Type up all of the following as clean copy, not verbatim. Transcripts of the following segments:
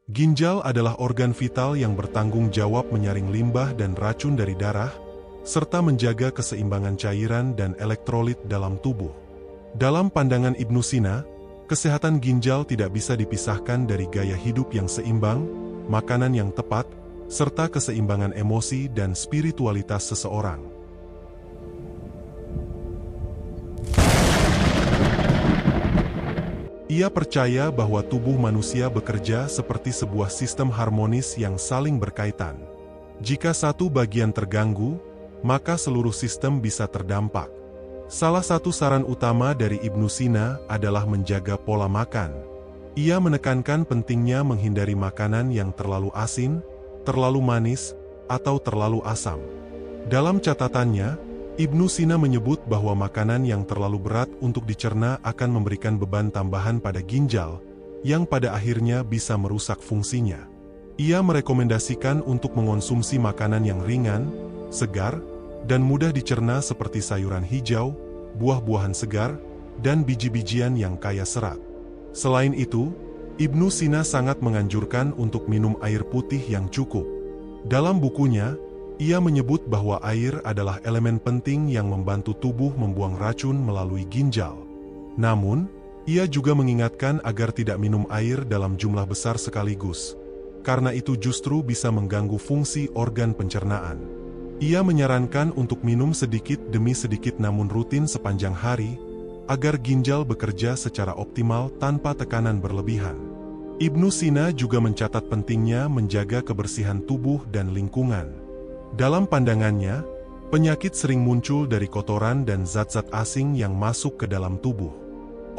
Ginjal adalah organ vital yang bertanggung jawab menyaring limbah dan racun dari darah, serta menjaga keseimbangan cairan dan elektrolit dalam tubuh. Dalam pandangan Ibnu Sina, kesehatan ginjal tidak bisa dipisahkan dari gaya hidup yang seimbang, makanan yang tepat, serta keseimbangan emosi dan spiritualitas seseorang. Ia percaya bahwa tubuh manusia bekerja seperti sebuah sistem harmonis yang saling berkaitan. Jika satu bagian terganggu, maka seluruh sistem bisa terdampak. Salah satu saran utama dari Ibnu Sina adalah menjaga pola makan. Ia menekankan pentingnya menghindari makanan yang terlalu asin, terlalu manis, atau terlalu asam. Dalam catatannya, Ibnu Sina menyebut bahwa makanan yang terlalu berat untuk dicerna akan memberikan beban tambahan pada ginjal, yang pada akhirnya bisa merusak fungsinya. Ia merekomendasikan untuk mengonsumsi makanan yang ringan, segar, dan mudah dicerna seperti sayuran hijau, buah-buahan segar, dan biji-bijian yang kaya serat. Selain itu, Ibnu Sina sangat menganjurkan untuk minum air putih yang cukup. Dalam bukunya, ia menyebut bahwa air adalah elemen penting yang membantu tubuh membuang racun melalui ginjal. Namun, ia juga mengingatkan agar tidak minum air dalam jumlah besar sekaligus, karena itu justru bisa mengganggu fungsi organ pencernaan. Ia menyarankan untuk minum sedikit demi sedikit namun rutin sepanjang hari, agar ginjal bekerja secara optimal tanpa tekanan berlebihan. Ibnu Sina juga mencatat pentingnya menjaga kebersihan tubuh dan lingkungan. Dalam pandangannya, penyakit sering muncul dari kotoran dan zat-zat asing yang masuk ke dalam tubuh.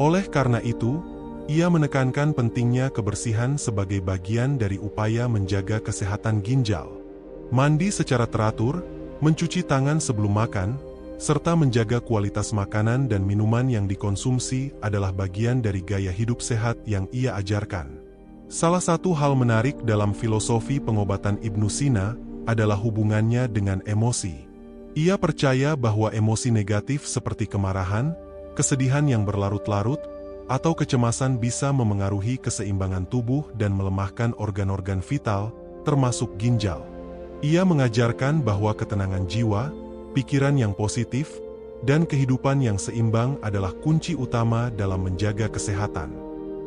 Oleh karena itu, ia menekankan pentingnya kebersihan sebagai bagian dari upaya menjaga kesehatan ginjal. Mandi secara teratur, mencuci tangan sebelum makan, serta menjaga kualitas makanan dan minuman yang dikonsumsi adalah bagian dari gaya hidup sehat yang ia ajarkan. Salah satu hal menarik dalam filosofi pengobatan Ibnu Sina adalah hubungannya dengan emosi. Ia percaya bahwa emosi negatif seperti kemarahan, kesedihan yang berlarut-larut, atau kecemasan bisa memengaruhi keseimbangan tubuh dan melemahkan organ-organ vital, termasuk ginjal. Ia mengajarkan bahwa ketenangan jiwa, pikiran yang positif, dan kehidupan yang seimbang adalah kunci utama dalam menjaga kesehatan.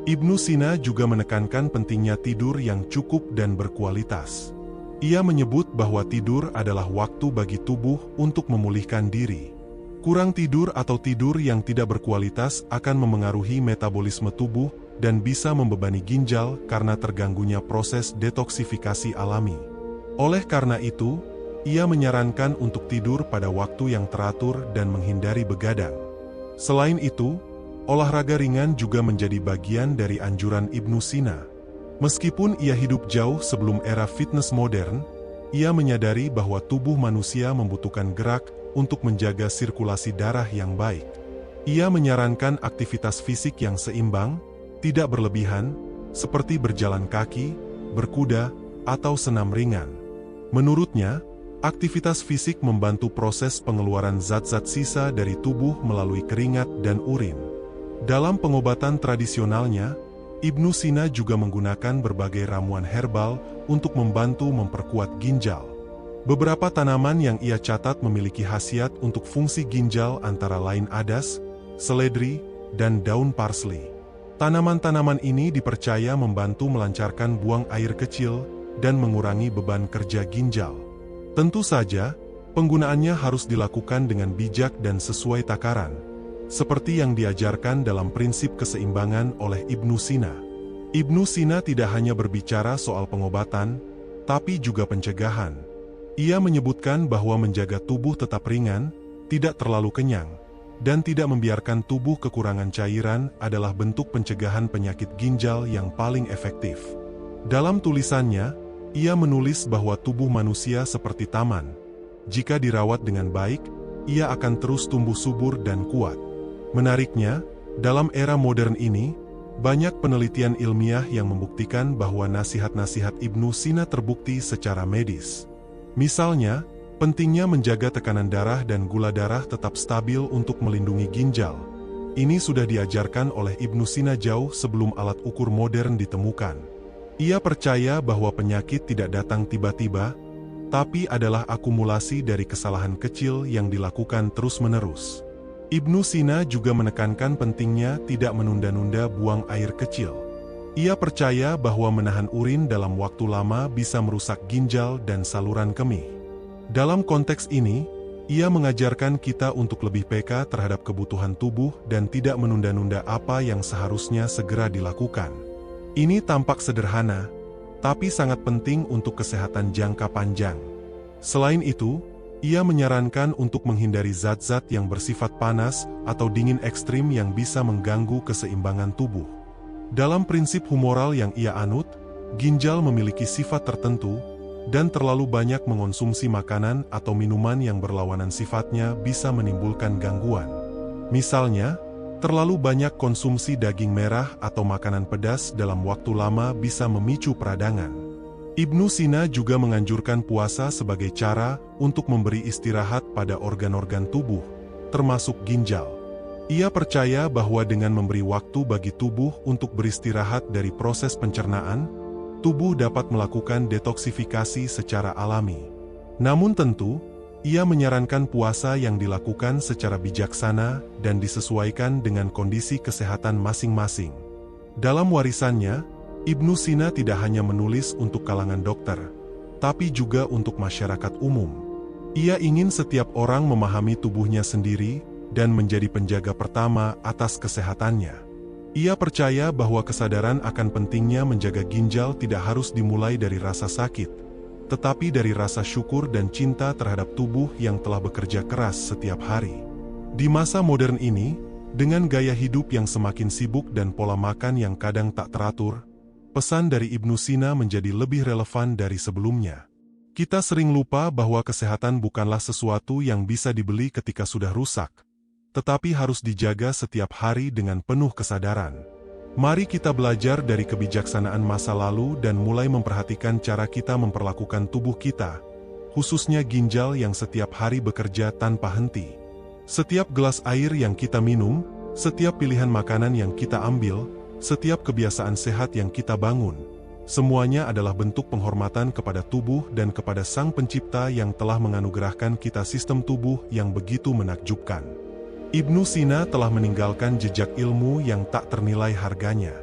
Ibnu Sina juga menekankan pentingnya tidur yang cukup dan berkualitas. Ia menyebut bahwa tidur adalah waktu bagi tubuh untuk memulihkan diri. Kurang tidur atau tidur yang tidak berkualitas akan memengaruhi metabolisme tubuh dan bisa membebani ginjal karena terganggunya proses detoksifikasi alami. Oleh karena itu, ia menyarankan untuk tidur pada waktu yang teratur dan menghindari begadang. Selain itu, olahraga ringan juga menjadi bagian dari anjuran Ibnu Sina. Meskipun ia hidup jauh sebelum era fitness modern, ia menyadari bahwa tubuh manusia membutuhkan gerak untuk menjaga sirkulasi darah yang baik. Ia menyarankan aktivitas fisik yang seimbang, tidak berlebihan, seperti berjalan kaki, berkuda, atau senam ringan. Menurutnya, aktivitas fisik membantu proses pengeluaran zat-zat sisa dari tubuh melalui keringat dan urin. Dalam pengobatan tradisionalnya, Ibnu Sina juga menggunakan berbagai ramuan herbal untuk membantu memperkuat ginjal. Beberapa tanaman yang ia catat memiliki khasiat untuk fungsi ginjal antara lain adas, seledri, dan daun parsley. Tanaman-tanaman ini dipercaya membantu melancarkan buang air kecil dan mengurangi beban kerja ginjal. Tentu saja, penggunaannya harus dilakukan dengan bijak dan sesuai takaran, seperti yang diajarkan dalam prinsip keseimbangan oleh Ibnu Sina. Ibnu Sina tidak hanya berbicara soal pengobatan, tapi juga pencegahan. Ia menyebutkan bahwa menjaga tubuh tetap ringan, tidak terlalu kenyang, dan tidak membiarkan tubuh kekurangan cairan adalah bentuk pencegahan penyakit ginjal yang paling efektif. Dalam tulisannya, ia menulis bahwa tubuh manusia seperti taman. Jika dirawat dengan baik, ia akan terus tumbuh subur dan kuat. Menariknya, dalam era modern ini, banyak penelitian ilmiah yang membuktikan bahwa nasihat-nasihat Ibnu Sina terbukti secara medis. Misalnya, pentingnya menjaga tekanan darah dan gula darah tetap stabil untuk melindungi ginjal. Ini sudah diajarkan oleh Ibnu Sina jauh sebelum alat ukur modern ditemukan. Ia percaya bahwa penyakit tidak datang tiba-tiba, tapi adalah akumulasi dari kesalahan kecil yang dilakukan terus-menerus. Ibnu Sina juga menekankan pentingnya tidak menunda-nunda buang air kecil. Ia percaya bahwa menahan urin dalam waktu lama bisa merusak ginjal dan saluran kemih. Dalam konteks ini, ia mengajarkan kita untuk lebih peka terhadap kebutuhan tubuh dan tidak menunda-nunda apa yang seharusnya segera dilakukan. Ini tampak sederhana, tapi sangat penting untuk kesehatan jangka panjang. Selain itu, ia menyarankan untuk menghindari zat-zat yang bersifat panas atau dingin ekstrim yang bisa mengganggu keseimbangan tubuh. Dalam prinsip humoral yang ia anut, ginjal memiliki sifat tertentu, dan terlalu banyak mengonsumsi makanan atau minuman yang berlawanan sifatnya bisa menimbulkan gangguan. Misalnya, terlalu banyak konsumsi daging merah atau makanan pedas dalam waktu lama bisa memicu peradangan. Ibnu Sina juga menganjurkan puasa sebagai cara untuk memberi istirahat pada organ-organ tubuh, termasuk ginjal. Ia percaya bahwa dengan memberi waktu bagi tubuh untuk beristirahat dari proses pencernaan, tubuh dapat melakukan detoksifikasi secara alami. Namun tentu, ia menyarankan puasa yang dilakukan secara bijaksana dan disesuaikan dengan kondisi kesehatan masing-masing. Dalam warisannya, Ibnu Sina tidak hanya menulis untuk kalangan dokter, tapi juga untuk masyarakat umum. Ia ingin setiap orang memahami tubuhnya sendiri dan menjadi penjaga pertama atas kesehatannya. Ia percaya bahwa kesadaran akan pentingnya menjaga ginjal tidak harus dimulai dari rasa sakit, tetapi dari rasa syukur dan cinta terhadap tubuh yang telah bekerja keras setiap hari. Di masa modern ini, dengan gaya hidup yang semakin sibuk dan pola makan yang kadang tak teratur, pesan dari Ibnu Sina menjadi lebih relevan dari sebelumnya. Kita sering lupa bahwa kesehatan bukanlah sesuatu yang bisa dibeli ketika sudah rusak, tetapi harus dijaga setiap hari dengan penuh kesadaran. Mari kita belajar dari kebijaksanaan masa lalu dan mulai memperhatikan cara kita memperlakukan tubuh kita, khususnya ginjal yang setiap hari bekerja tanpa henti. Setiap gelas air yang kita minum, setiap pilihan makanan yang kita ambil, setiap kebiasaan sehat yang kita bangun, semuanya adalah bentuk penghormatan kepada tubuh dan kepada Sang Pencipta yang telah menganugerahkan kita sistem tubuh yang begitu menakjubkan. Ibnu Sina telah meninggalkan jejak ilmu yang tak ternilai harganya.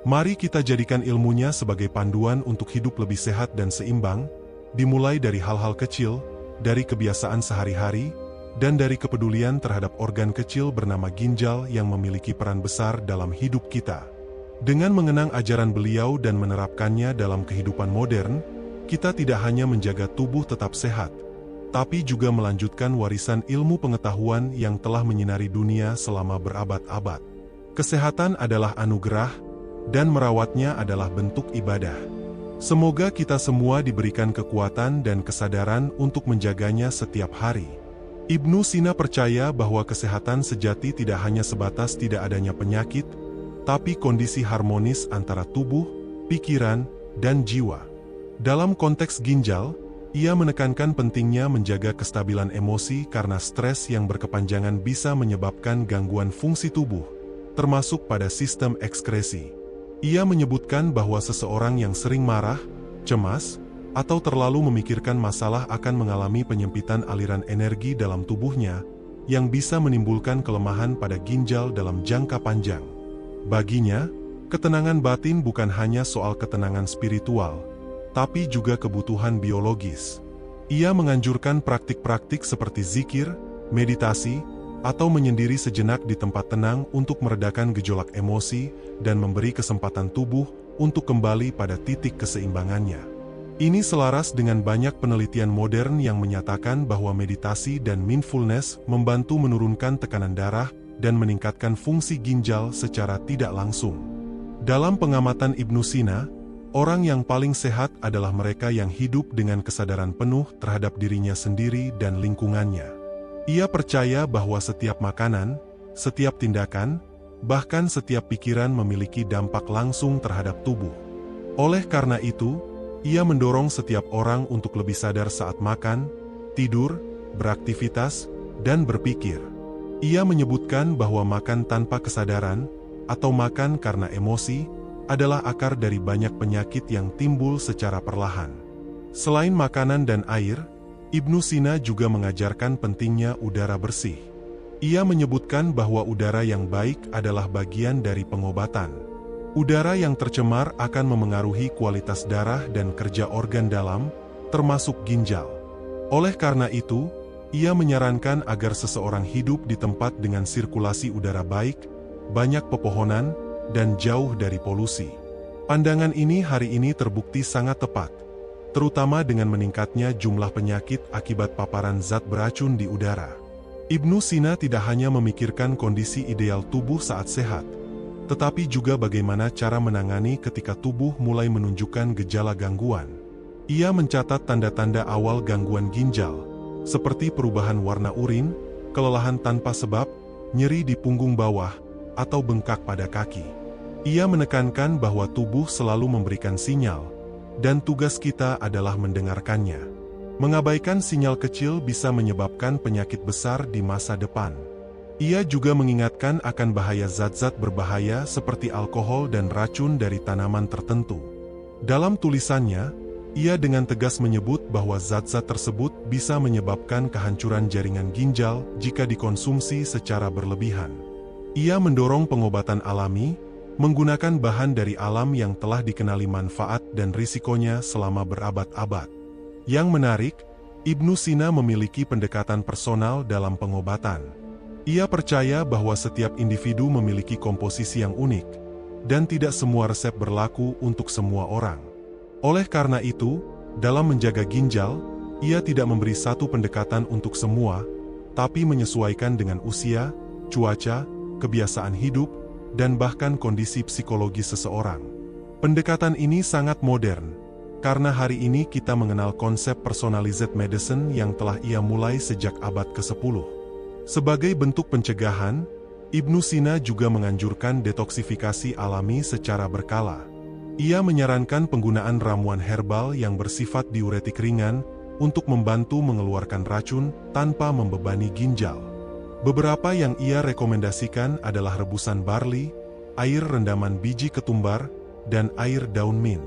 Mari kita jadikan ilmunya sebagai panduan untuk hidup lebih sehat dan seimbang, dimulai dari hal-hal kecil, dari kebiasaan sehari-hari, dan dari kepedulian terhadap organ kecil bernama ginjal yang memiliki peran besar dalam hidup kita. Dengan mengenang ajaran beliau dan menerapkannya dalam kehidupan modern, kita tidak hanya menjaga tubuh tetap sehat, tapi juga melanjutkan warisan ilmu pengetahuan yang telah menyinari dunia selama berabad-abad. Kesehatan adalah anugerah, dan merawatnya adalah bentuk ibadah. Semoga kita semua diberikan kekuatan dan kesadaran untuk menjaganya setiap hari. Ibnu Sina percaya bahwa kesehatan sejati tidak hanya sebatas tidak adanya penyakit, tapi kondisi harmonis antara tubuh, pikiran, dan jiwa. Dalam konteks ginjal, ia menekankan pentingnya menjaga kestabilan emosi karena stres yang berkepanjangan bisa menyebabkan gangguan fungsi tubuh, termasuk pada sistem ekskresi. Ia menyebutkan bahwa seseorang yang sering marah, cemas, atau terlalu memikirkan masalah akan mengalami penyempitan aliran energi dalam tubuhnya, yang bisa menimbulkan kelemahan pada ginjal dalam jangka panjang. Baginya, ketenangan batin bukan hanya soal ketenangan spiritual, tapi juga kebutuhan biologis. Ia menganjurkan praktik-praktik seperti zikir, meditasi, atau menyendiri sejenak di tempat tenang untuk meredakan gejolak emosi dan memberi kesempatan tubuh untuk kembali pada titik keseimbangannya. Ini selaras dengan banyak penelitian modern yang menyatakan bahwa meditasi dan mindfulness membantu menurunkan tekanan darah dan meningkatkan fungsi ginjal secara tidak langsung. Dalam pengamatan Ibnu Sina, orang yang paling sehat adalah mereka yang hidup dengan kesadaran penuh terhadap dirinya sendiri dan lingkungannya. Ia percaya bahwa setiap makanan, setiap tindakan, bahkan setiap pikiran memiliki dampak langsung terhadap tubuh. Oleh karena itu, ia mendorong setiap orang untuk lebih sadar saat makan, tidur, beraktivitas, dan berpikir. Ia menyebutkan bahwa makan tanpa kesadaran, atau makan karena emosi, adalah akar dari banyak penyakit yang timbul secara perlahan. Selain makanan dan air, Ibnu Sina juga mengajarkan pentingnya udara bersih. Ia menyebutkan bahwa udara yang baik adalah bagian dari pengobatan. Udara yang tercemar akan memengaruhi kualitas darah dan kerja organ dalam, termasuk ginjal. Oleh karena itu, ia menyarankan agar seseorang hidup di tempat dengan sirkulasi udara baik, banyak pepohonan, dan jauh dari polusi. Pandangan ini hari ini terbukti sangat tepat, terutama dengan meningkatnya jumlah penyakit akibat paparan zat beracun di udara. Ibnu Sina tidak hanya memikirkan kondisi ideal tubuh saat sehat, tetapi juga bagaimana cara menangani ketika tubuh mulai menunjukkan gejala gangguan. Ia mencatat tanda-tanda awal gangguan ginjal, seperti perubahan warna urin, kelelahan tanpa sebab, nyeri di punggung bawah, atau bengkak pada kaki. Ia menekankan bahwa tubuh selalu memberikan sinyal, dan tugas kita adalah mendengarkannya. Mengabaikan sinyal kecil bisa menyebabkan penyakit besar di masa depan. Ia juga mengingatkan akan bahaya zat-zat berbahaya seperti alkohol dan racun dari tanaman tertentu. Dalam tulisannya, ia dengan tegas menyebut bahwa zat-zat tersebut bisa menyebabkan kehancuran jaringan ginjal jika dikonsumsi secara berlebihan. Ia mendorong pengobatan alami, menggunakan bahan dari alam yang telah dikenali manfaat dan risikonya selama berabad-abad. Yang menarik, Ibnu Sina memiliki pendekatan personal dalam pengobatan. Ia percaya bahwa setiap individu memiliki komposisi yang unik, dan tidak semua resep berlaku untuk semua orang. Oleh karena itu, dalam menjaga ginjal, ia tidak memberi satu pendekatan untuk semua, tapi menyesuaikan dengan usia, cuaca, kebiasaan hidup, dan bahkan kondisi psikologi seseorang. Pendekatan ini sangat modern, karena hari ini kita mengenal konsep personalized medicine yang telah ia mulai sejak abad ke-10. Sebagai bentuk pencegahan, Ibnu Sina juga menganjurkan detoksifikasi alami secara berkala. Ia menyarankan penggunaan ramuan herbal yang bersifat diuretik ringan untuk membantu mengeluarkan racun tanpa membebani ginjal. Beberapa yang ia rekomendasikan adalah rebusan barli, air rendaman biji ketumbar, dan air daun mint.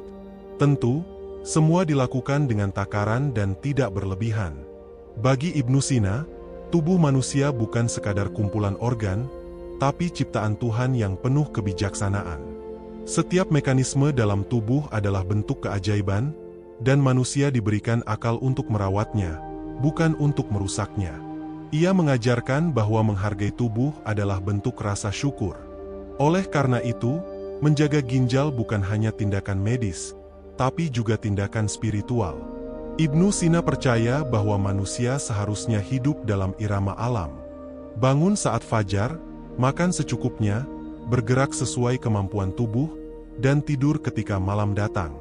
Tentu, semua dilakukan dengan takaran dan tidak berlebihan. Bagi Ibnu Sina, tubuh manusia bukan sekadar kumpulan organ, tapi ciptaan Tuhan yang penuh kebijaksanaan. Setiap mekanisme dalam tubuh adalah bentuk keajaiban, dan manusia diberikan akal untuk merawatnya, bukan untuk merusaknya. Ia mengajarkan bahwa menghargai tubuh adalah bentuk rasa syukur. Oleh karena itu, menjaga ginjal bukan hanya tindakan medis, tapi juga tindakan spiritual. Ibnu Sina percaya bahwa manusia seharusnya hidup dalam irama alam. Bangun saat fajar, makan secukupnya, bergerak sesuai kemampuan tubuh, dan tidur ketika malam datang.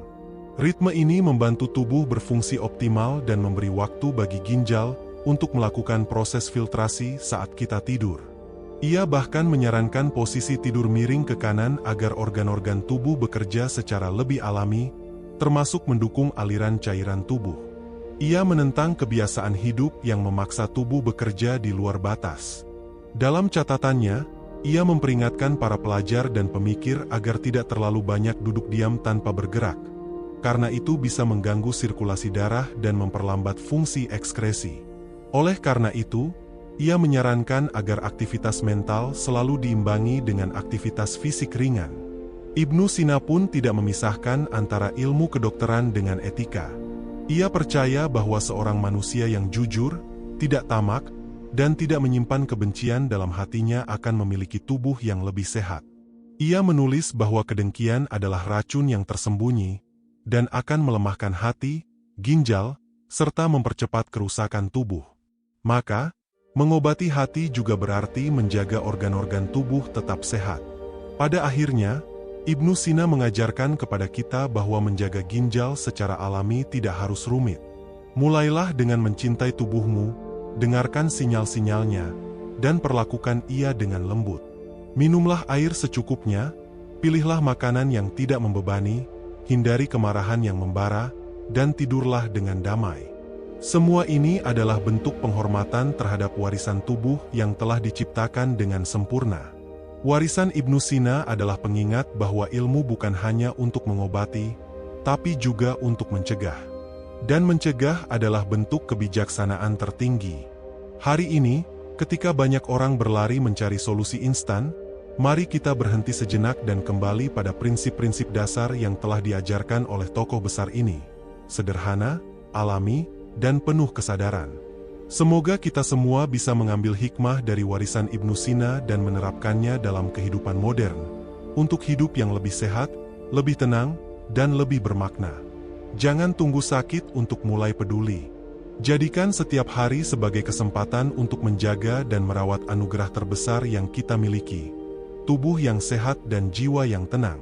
Ritme ini membantu tubuh berfungsi optimal dan memberi waktu bagi ginjal untuk melakukan proses filtrasi saat kita tidur. Ia bahkan menyarankan posisi tidur miring ke kanan agar organ-organ tubuh bekerja secara lebih alami, termasuk mendukung aliran cairan tubuh. Ia menentang kebiasaan hidup yang memaksa tubuh bekerja di luar batas. Dalam catatannya, ia memperingatkan para pelajar dan pemikir agar tidak terlalu banyak duduk diam tanpa bergerak, karena itu bisa mengganggu sirkulasi darah dan memperlambat fungsi ekskresi. Oleh karena itu, ia menyarankan agar aktivitas mental selalu diimbangi dengan aktivitas fisik ringan. Ibnu Sina pun tidak memisahkan antara ilmu kedokteran dengan etika. Ia percaya bahwa seorang manusia yang jujur, tidak tamak, dan tidak menyimpan kebencian dalam hatinya akan memiliki tubuh yang lebih sehat. Ia menulis bahwa kedengkian adalah racun yang tersembunyi, dan akan melemahkan hati, ginjal, serta mempercepat kerusakan tubuh. Maka, mengobati hati juga berarti menjaga organ-organ tubuh tetap sehat. Pada akhirnya, Ibnu Sina mengajarkan kepada kita bahwa menjaga ginjal secara alami tidak harus rumit. Mulailah dengan mencintai tubuhmu, dengarkan sinyal-sinyalnya, dan perlakukan ia dengan lembut. Minumlah air secukupnya, pilihlah makanan yang tidak membebani, hindari kemarahan yang membara, dan tidurlah dengan damai. Semua ini adalah bentuk penghormatan terhadap warisan tubuh yang telah diciptakan dengan sempurna. Warisan Ibnu Sina adalah pengingat bahwa ilmu bukan hanya untuk mengobati, tapi juga untuk mencegah. Dan mencegah adalah bentuk kebijaksanaan tertinggi. Hari ini, ketika banyak orang berlari mencari solusi instan, mari kita berhenti sejenak dan kembali pada prinsip-prinsip dasar yang telah diajarkan oleh tokoh besar ini. Sederhana, alami, dan penuh kesadaran. Semoga kita semua bisa mengambil hikmah dari warisan Ibnu Sina dan menerapkannya dalam kehidupan modern, untuk hidup yang lebih sehat, lebih tenang, dan lebih bermakna. Jangan tunggu sakit untuk mulai peduli. Jadikan setiap hari sebagai kesempatan untuk menjaga dan merawat anugerah terbesar yang kita miliki, tubuh yang sehat dan jiwa yang tenang.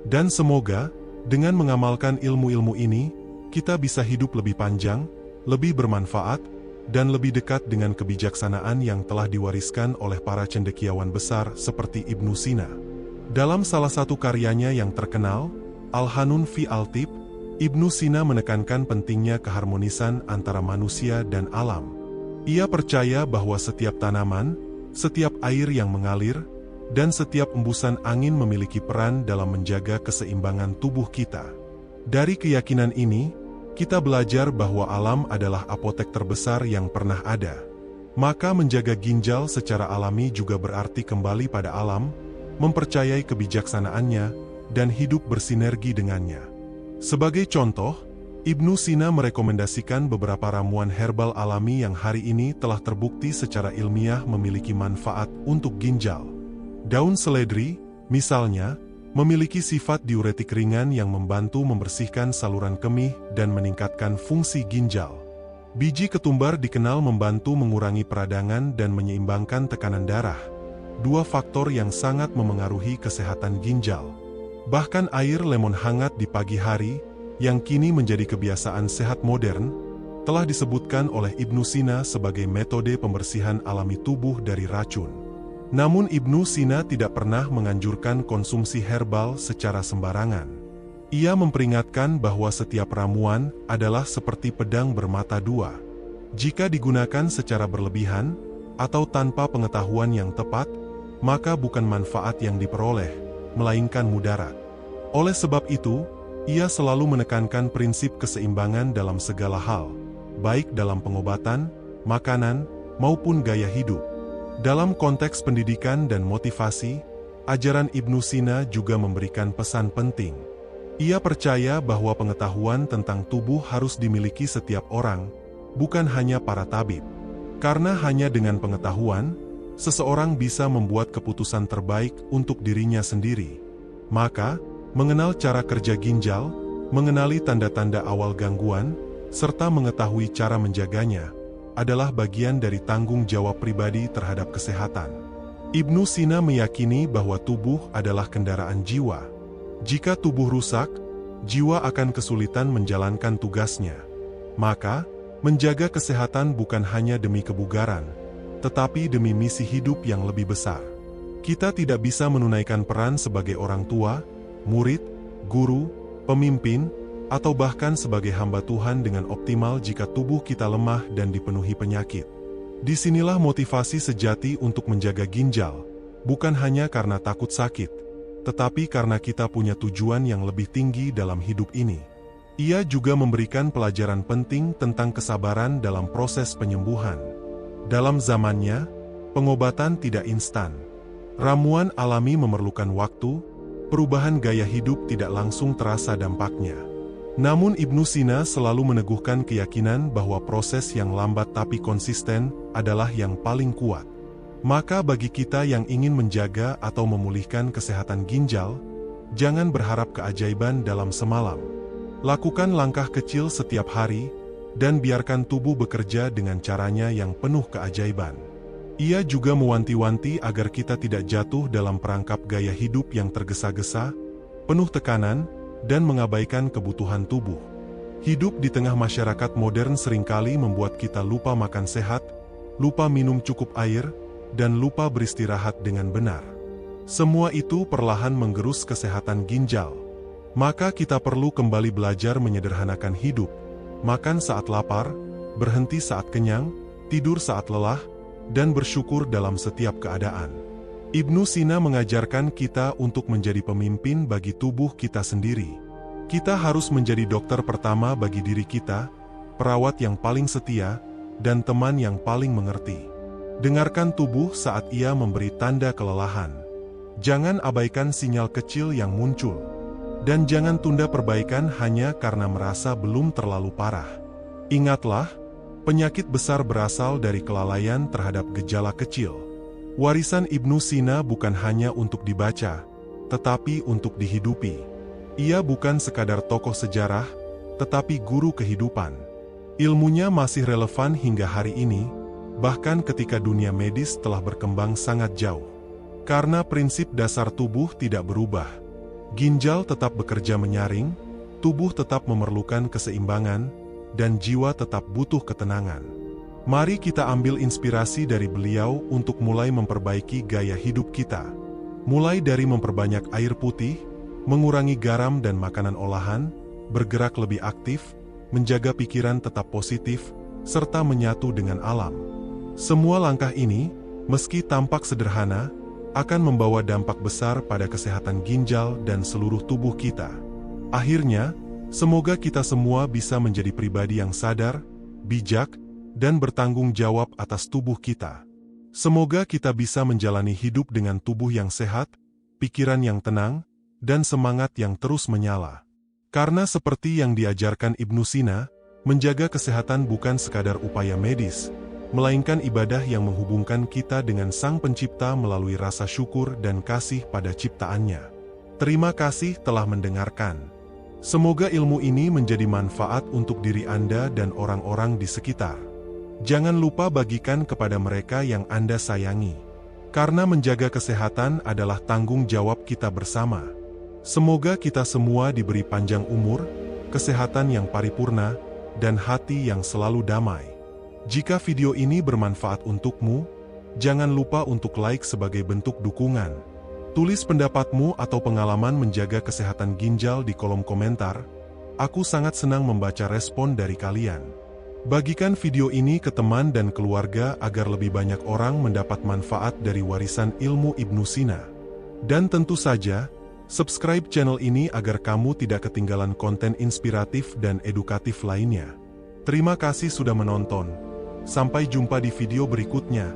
Dan semoga, dengan mengamalkan ilmu-ilmu ini, kita bisa hidup lebih panjang, lebih bermanfaat, dan lebih dekat dengan kebijaksanaan yang telah diwariskan oleh para cendekiawan besar seperti Ibnu Sina. Dalam salah satu karyanya yang terkenal, Al-Hanun fi Al-Tib, Ibnu Sina menekankan pentingnya keharmonisan antara manusia dan alam. Ia percaya bahwa setiap tanaman, setiap air yang mengalir, dan setiap embusan angin memiliki peran dalam menjaga keseimbangan tubuh kita. Dari keyakinan ini, kita belajar bahwa alam adalah apotek terbesar yang pernah ada. Maka menjaga ginjal secara alami juga berarti kembali pada alam, mempercayai kebijaksanaannya, dan hidup bersinergi dengannya. Sebagai contoh, Ibnu Sina merekomendasikan beberapa ramuan herbal alami yang hari ini telah terbukti secara ilmiah memiliki manfaat untuk ginjal. Daun seledri, misalnya, memiliki sifat diuretik ringan yang membantu membersihkan saluran kemih dan meningkatkan fungsi ginjal. Biji ketumbar dikenal membantu mengurangi peradangan dan menyeimbangkan tekanan darah, dua faktor yang sangat memengaruhi kesehatan ginjal. Bahkan air lemon hangat di pagi hari, yang kini menjadi kebiasaan sehat modern, telah disebutkan oleh Ibnu Sina sebagai metode pembersihan alami tubuh dari racun. Namun Ibnu Sina tidak pernah menganjurkan konsumsi herbal secara sembarangan. Ia memperingatkan bahwa setiap ramuan adalah seperti pedang bermata dua. Jika digunakan secara berlebihan, atau tanpa pengetahuan yang tepat, maka bukan manfaat yang diperoleh, melainkan mudarat. Oleh sebab itu, ia selalu menekankan prinsip keseimbangan dalam segala hal, baik dalam pengobatan, makanan, maupun gaya hidup. Dalam konteks pendidikan dan motivasi, ajaran Ibnu Sina juga memberikan pesan penting. Ia percaya bahwa pengetahuan tentang tubuh harus dimiliki setiap orang, bukan hanya para tabib. Karena hanya dengan pengetahuan, seseorang bisa membuat keputusan terbaik untuk dirinya sendiri. Maka, mengenal cara kerja ginjal, mengenali tanda-tanda awal gangguan, serta mengetahui cara menjaganya, adalah bagian dari tanggung jawab pribadi terhadap kesehatan. Ibnu Sina meyakini bahwa tubuh adalah kendaraan jiwa. Jika tubuh rusak, jiwa akan kesulitan menjalankan tugasnya. Maka, menjaga kesehatan bukan hanya demi kebugaran, tetapi demi misi hidup yang lebih besar. Kita tidak bisa menunaikan peran sebagai orang tua, murid, guru, pemimpin, atau bahkan sebagai hamba Tuhan dengan optimal jika tubuh kita lemah dan dipenuhi penyakit. Disinilah motivasi sejati untuk menjaga ginjal, bukan hanya karena takut sakit, tetapi karena kita punya tujuan yang lebih tinggi dalam hidup ini. Ia juga memberikan pelajaran penting tentang kesabaran dalam proses penyembuhan. Dalam zamannya, pengobatan tidak instan. Ramuan alami memerlukan waktu, perubahan gaya hidup tidak langsung terasa dampaknya. Namun Ibnu Sina selalu meneguhkan keyakinan bahwa proses yang lambat tapi konsisten adalah yang paling kuat. Maka bagi kita yang ingin menjaga atau memulihkan kesehatan ginjal, jangan berharap keajaiban dalam semalam. Lakukan langkah kecil setiap hari, dan biarkan tubuh bekerja dengan caranya yang penuh keajaiban. Ia juga mewanti-wanti agar kita tidak jatuh dalam perangkap gaya hidup yang tergesa-gesa, penuh tekanan, dan mengabaikan kebutuhan tubuh. Hidup di tengah masyarakat modern seringkali membuat kita lupa makan sehat, lupa minum cukup air, dan lupa beristirahat dengan benar. Semua itu perlahan menggerus kesehatan ginjal. Maka kita perlu kembali belajar menyederhanakan hidup, makan saat lapar, berhenti saat kenyang, tidur saat lelah, dan bersyukur dalam setiap keadaan. Ibnu Sina mengajarkan kita untuk menjadi pemimpin bagi tubuh kita sendiri. Kita harus menjadi dokter pertama bagi diri kita, perawat yang paling setia, dan teman yang paling mengerti. Dengarkan tubuh saat ia memberi tanda kelelahan. Jangan abaikan sinyal kecil yang muncul. Dan jangan tunda perbaikan hanya karena merasa belum terlalu parah. Ingatlah, penyakit besar berasal dari kelalaian terhadap gejala kecil. Warisan Ibnu Sina bukan hanya untuk dibaca, tetapi untuk dihidupi. Ia bukan sekadar tokoh sejarah, tetapi guru kehidupan. Ilmunya masih relevan hingga hari ini, bahkan ketika dunia medis telah berkembang sangat jauh. Karena prinsip dasar tubuh tidak berubah. Ginjal tetap bekerja menyaring, tubuh tetap memerlukan keseimbangan, dan jiwa tetap butuh ketenangan. Mari kita ambil inspirasi dari beliau untuk mulai memperbaiki gaya hidup kita. Mulai dari memperbanyak air putih, mengurangi garam dan makanan olahan, bergerak lebih aktif, menjaga pikiran tetap positif, serta menyatu dengan alam. Semua langkah ini, meski tampak sederhana, akan membawa dampak besar pada kesehatan ginjal dan seluruh tubuh kita. Akhirnya, semoga kita semua bisa menjadi pribadi yang sadar, bijak, dan bertanggung jawab atas tubuh kita. Semoga kita bisa menjalani hidup dengan tubuh yang sehat, pikiran yang tenang, dan semangat yang terus menyala. Karena seperti yang diajarkan Ibnu Sina, menjaga kesehatan bukan sekadar upaya medis, melainkan ibadah yang menghubungkan kita dengan Sang Pencipta melalui rasa syukur dan kasih pada ciptaannya. Terima kasih telah mendengarkan. Semoga ilmu ini menjadi manfaat untuk diri Anda dan orang-orang di sekitar. Jangan lupa bagikan kepada mereka yang Anda sayangi. Karena menjaga kesehatan adalah tanggung jawab kita bersama. Semoga kita semua diberi panjang umur, kesehatan yang paripurna, dan hati yang selalu damai. Jika video ini bermanfaat untukmu, jangan lupa untuk like sebagai bentuk dukungan. Tulis pendapatmu atau pengalaman menjaga kesehatan ginjal di kolom komentar. Aku sangat senang membaca respon dari kalian. Bagikan video ini ke teman dan keluarga agar lebih banyak orang mendapat manfaat dari warisan ilmu Ibnu Sina. Dan tentu saja, subscribe channel ini agar kamu tidak ketinggalan konten inspiratif dan edukatif lainnya. Terima kasih sudah menonton. Sampai jumpa di video berikutnya.